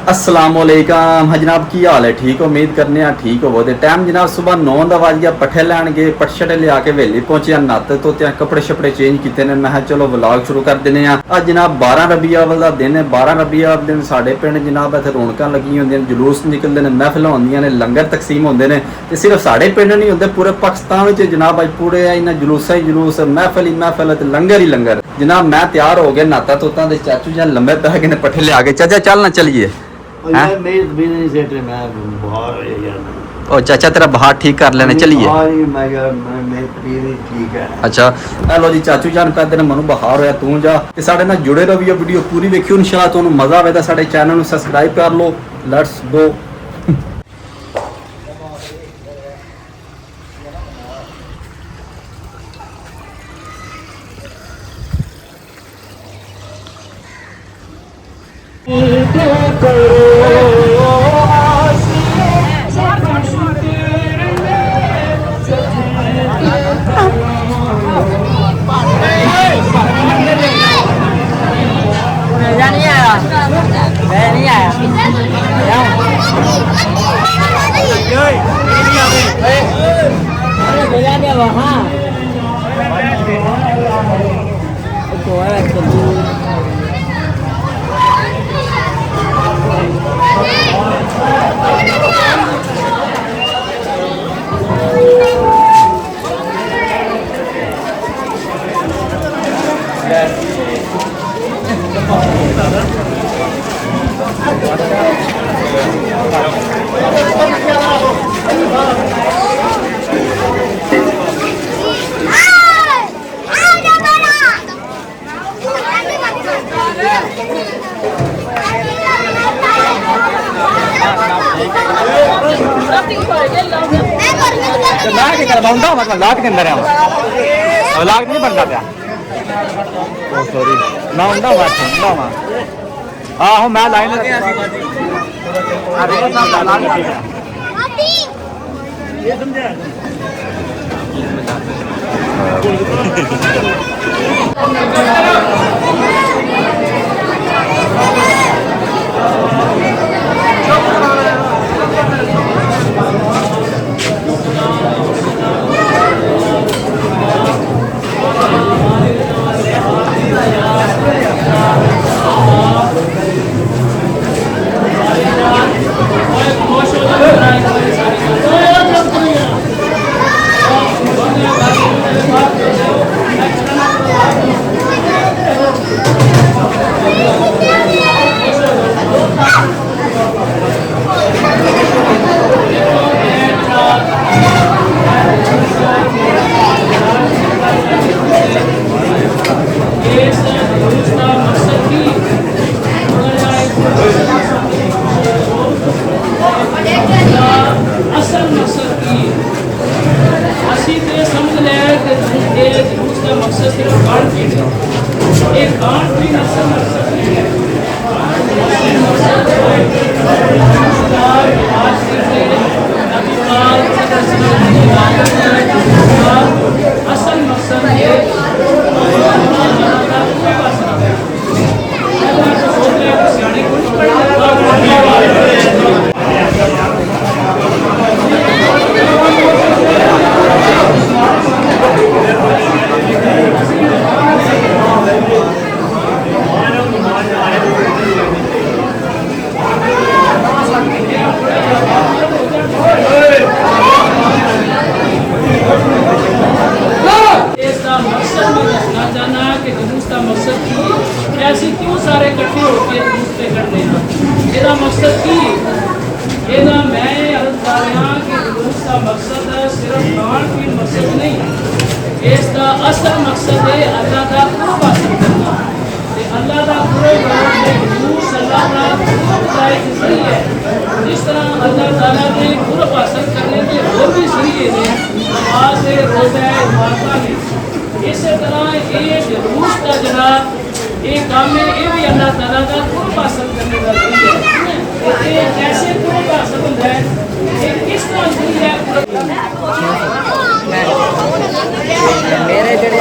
अस्सलामुअलैकुम। हाँ जनाब, की हाल है? ठीक हो? उम्मीद करने ठीक हो। बहुत टाइम जनाब सुबह 9 ਦਾ ਵੱਜ ਗਿਆ। पट्ठे लैन गए, पट्ठे लिया के वेली पहुंचे, नाते धोते कपड़े शपड़े चेंज किए ने। मैं चलो व्लॉग शुरू कर देने। अज जनाब 12 रबी अव्वल का दिन है। 12 रबी अव्वल दिन साढ़े पिंड जनाब इतने रौनक लगी होंगे, जुलूस निकलते हैं, महफिल होंगे ने, लंगर तकसीम होंगे ने। तो सिर्फ साढ़े पिंड नहीं होंगे, पूरे पाकिस्तान में जनाब अज पूरे इन्हें जुलूसा ही जुलूस, महफिल ही महफिल, लंगर ही लंगर। जनाब मैं तैयार हो गया, नाता धोता, चाचू जी लंबे पै गए पट्ठे लिया के। चाचा चल ना चलिए। ओ चाचा तेरा बहार ठीक कर लेने, चलिए। अच्छा लो जी, चाचू जान पैदे मनु बहार होया, तू जा ते साडे नाल जुड़े रहियो, वीडियो पूरी देखियो, इंशाल्लाह तुहानू मजा आवे। साडे चैनल नू सब्सक्राइब कर लो। Let's go. लाट के अंदर है, लाट नहीं बनता क्या? सॉरी मैं उंडा हुआ आहो, मैं लाइन ऐसी क्यों सारे इकट्ठे होकर दूसरे करते हैं? ਇਹਦਾ मकसद की ਇਹਦਾ मैं अर्ज कर रहा कि जुलूस का मकसद सिर्फ खान पीन मकसद नहीं, इसका असल मकसद है अल्लाह का कुर्ब हासिल करना। अल्लाह का कुर्ब जुलूस अल्लाह का कुर्ब का एक जरिया है। जिस तरह अल्लाह ताला ने कुर्ब हासिल करने के और भी जरिए हैं, नमाज है, रोज़ा है, इबादत है, इसी तरह ये जुलूस का जरा एक काम में ये भी अल्लाह ताला का कुर्ब हासिल करने का जरिया है। ये कैसे कुर्ब हासिल होता है, ये किस तरह जरिया मेरे जड़े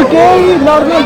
Okay, normal.